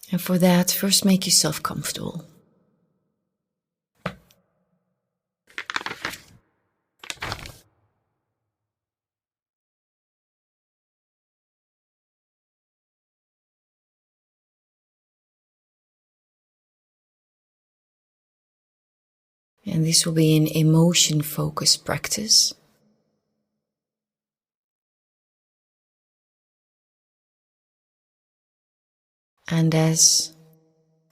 And for that, first make yourself comfortable. And this will be an emotion-focused practice. And as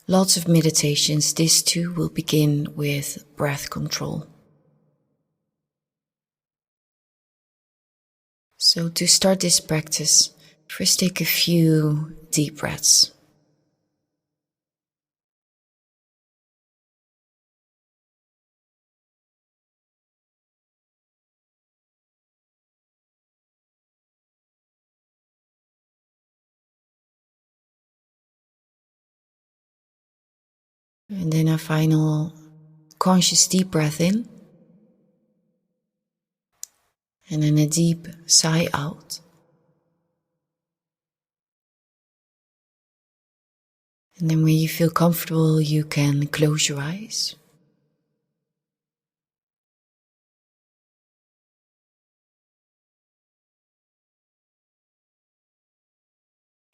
lots of meditations, this too will begin with breath control. So to start this practice, first take a few deep breaths. And then a final conscious deep breath in. And then a deep sigh out. And then when you feel comfortable, you can close your eyes.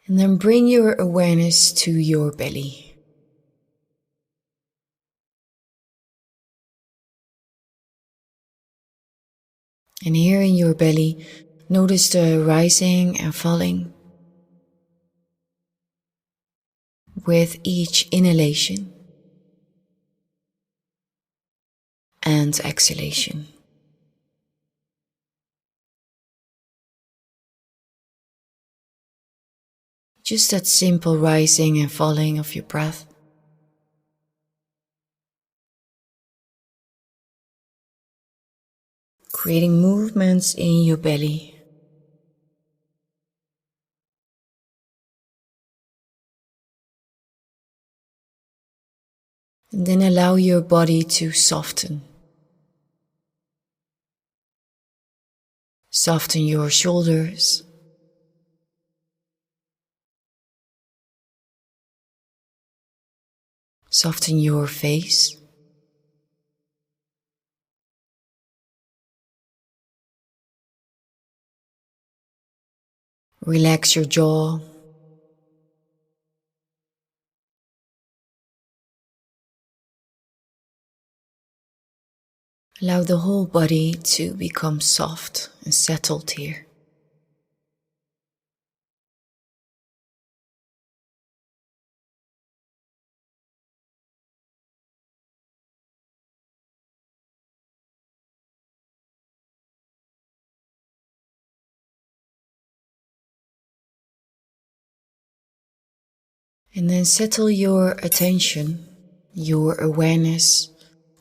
And then bring your awareness to your belly. And here in your belly, notice the rising and falling with each inhalation and exhalation. Just that simple rising and falling of your breath. Creating movements in your belly. And then allow your body to soften. Soften your shoulders. Soften your face. Relax your jaw. Allow the whole body to become soft and settled here. And then settle your attention, your awareness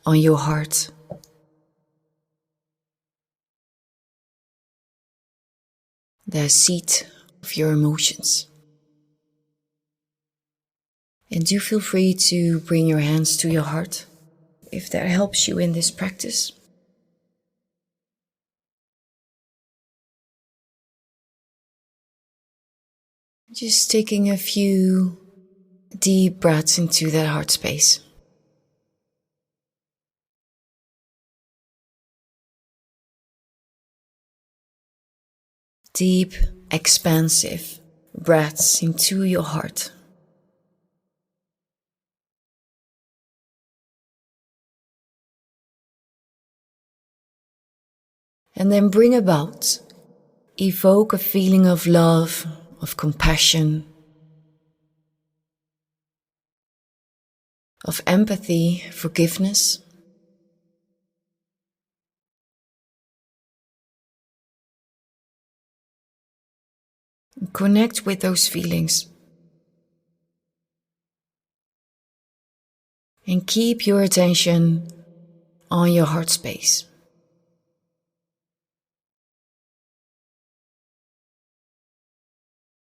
on your heart. The seat of your emotions. And do feel free to bring your hands to your heart if that helps you in this practice. Just taking a few deep breaths into that heart space. Deep, expansive breaths into your heart. And then bring about, evoke a feeling of love, of compassion, of empathy, forgiveness. Connect with those feelings. And keep your attention on your heart space.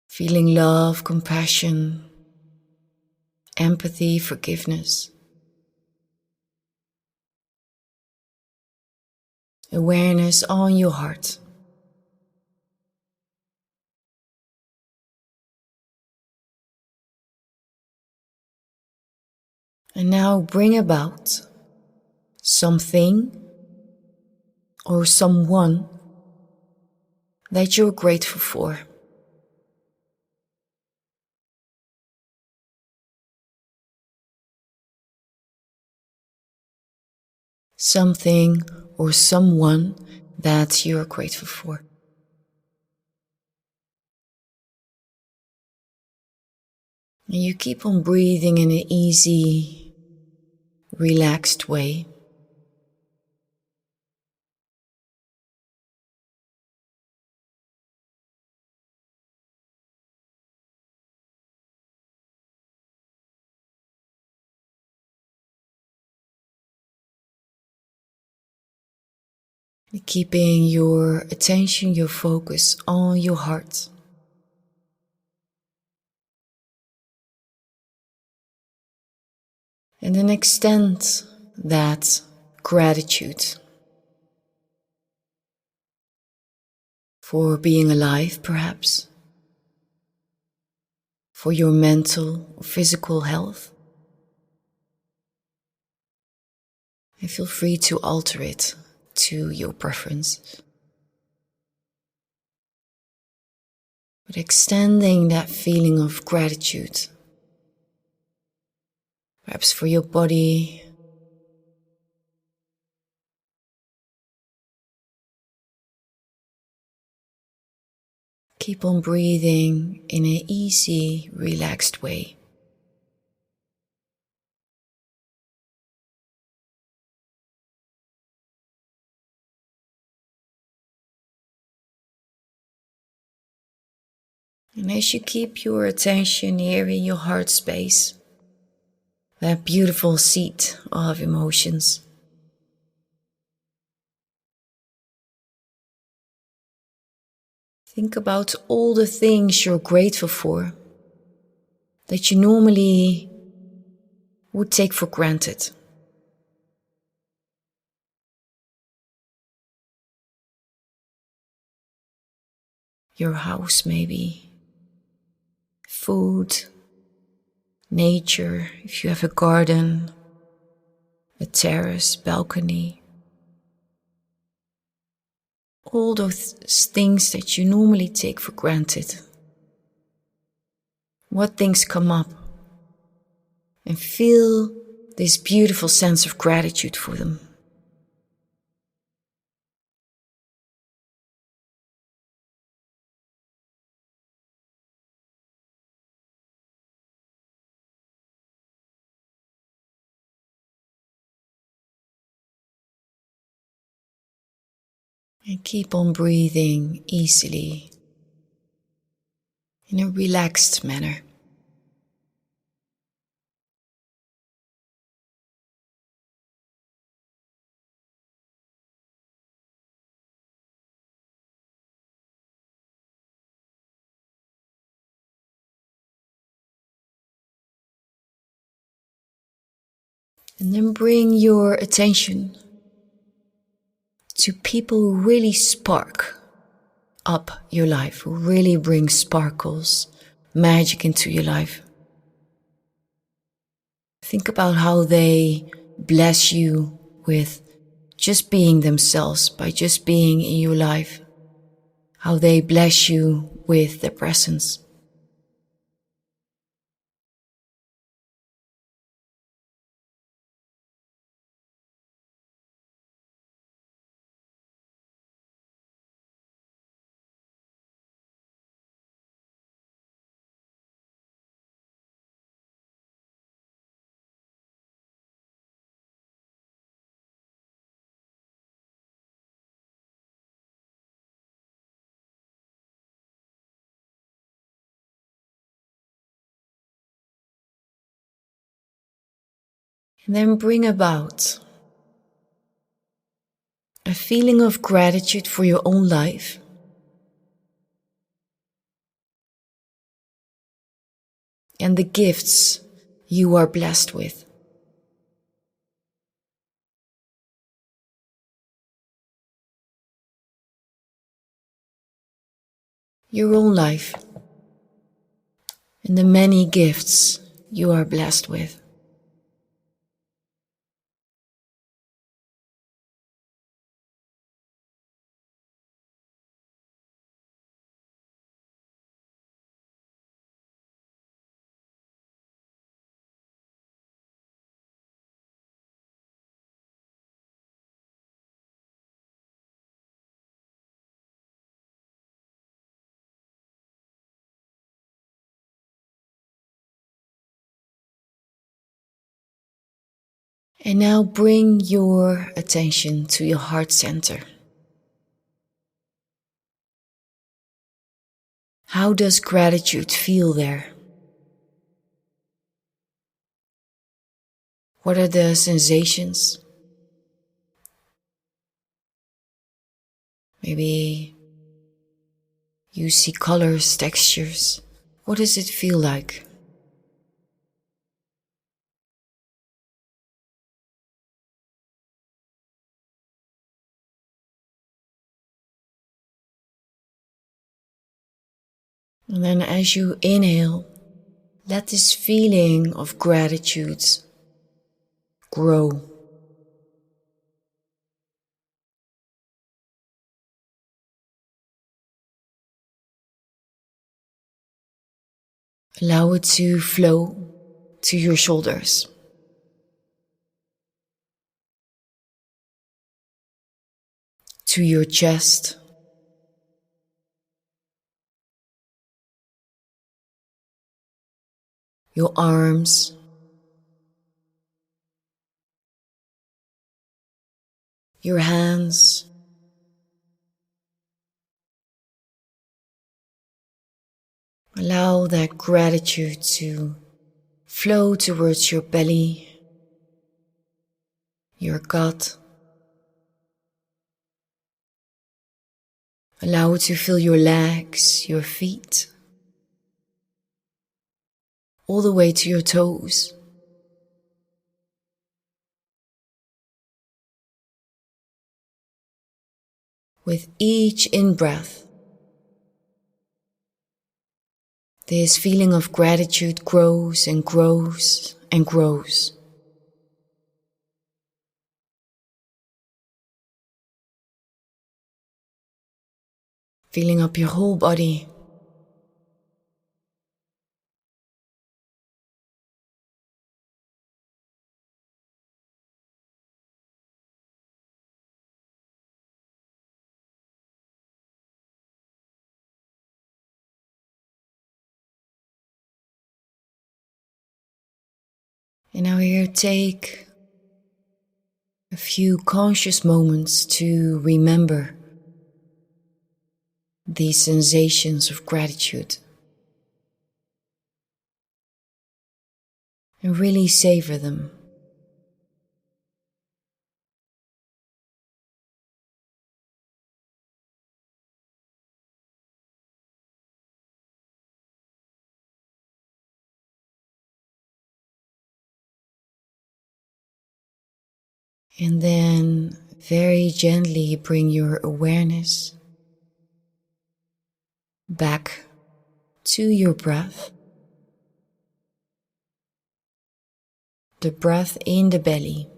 Feeling love, compassion, empathy, forgiveness. Awareness on your heart. And now bring about something or someone that you're grateful for. Something or someone that you're grateful for. And you keep on breathing in an easy, relaxed way. Keeping your attention, your focus on your heart. And then extend that gratitude for being alive, perhaps, for your mental or physical health. And feel free to alter it to your preference. But extending that feeling of gratitude, perhaps for your body, keep on breathing in an easy, relaxed way. And as you keep your attention here in your heart space, that beautiful seat of emotions, think about all the things you're grateful for that you normally would take for granted. Your house maybe, food, nature, if you have a garden, a terrace, balcony. All those things that you normally take for granted. What things come up? And feel this beautiful sense of gratitude for them. And keep on breathing easily in a relaxed manner. And then bring your attention to people who really spark up your life, who really bring sparkles, magic into your life. Think about how they bless you with just being themselves, by just being in your life. How they bless you with their presence. And then bring about a feeling of gratitude for your own life. And the gifts you are blessed with. Your own life. And the many gifts you are blessed with. And now bring your attention to your heart center. How does gratitude feel there? What are the sensations? Maybe you see colors, textures. What does it feel like? And then as you inhale, let this feeling of gratitude grow. Allow it to flow to your shoulders. To your chest. Your arms. Your hands. Allow that gratitude to flow towards your belly, your gut. Allow it to fill your legs, your feet, all the way to your toes. With each in-breath, this feeling of gratitude grows and grows and grows. Filling up your whole body. And now here, take a few conscious moments to remember these sensations of gratitude. And really savor them. And then very gently bring your awareness back to your breath. The breath in the belly.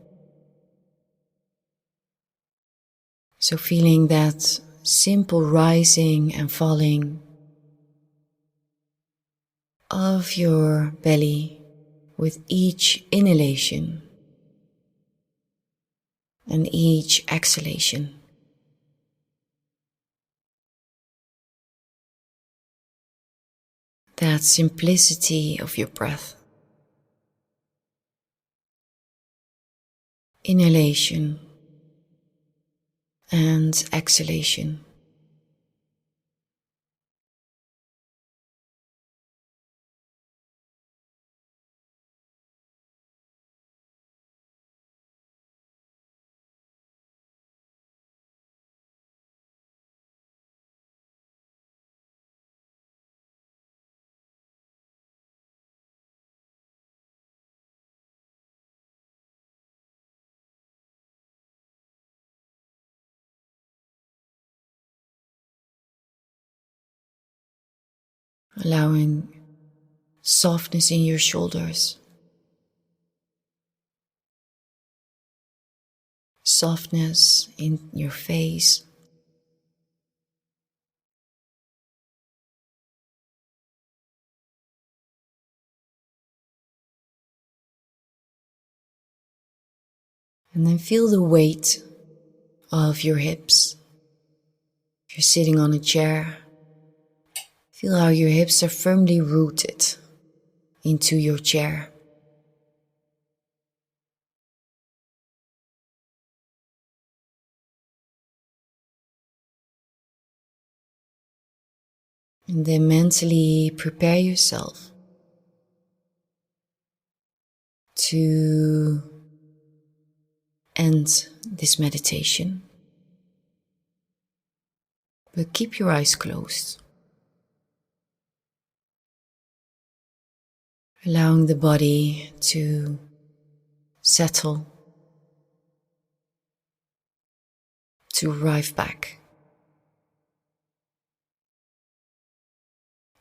So feeling that simple rising and falling of your belly with each inhalation and each exhalation. That simplicity of your breath. Inhalation and exhalation. Allowing softness in your shoulders. Softness in your face. And then feel the weight of your hips. If you're sitting on a chair, feel how your hips are firmly rooted into your chair. And then mentally prepare yourself to end this meditation. But keep your eyes closed, allowing the body to settle, to arrive back.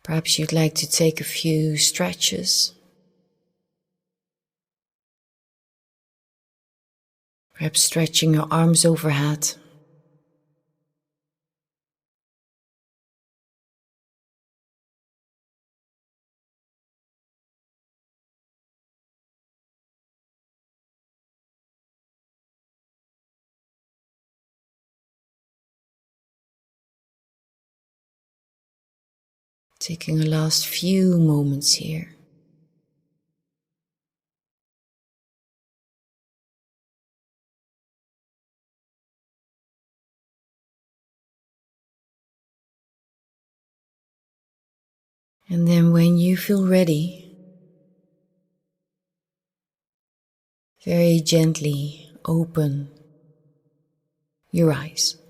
Perhaps you'd like to take a few stretches. Perhaps stretching your arms overhead. Taking a last few moments here. And then when you feel ready, very gently open your eyes.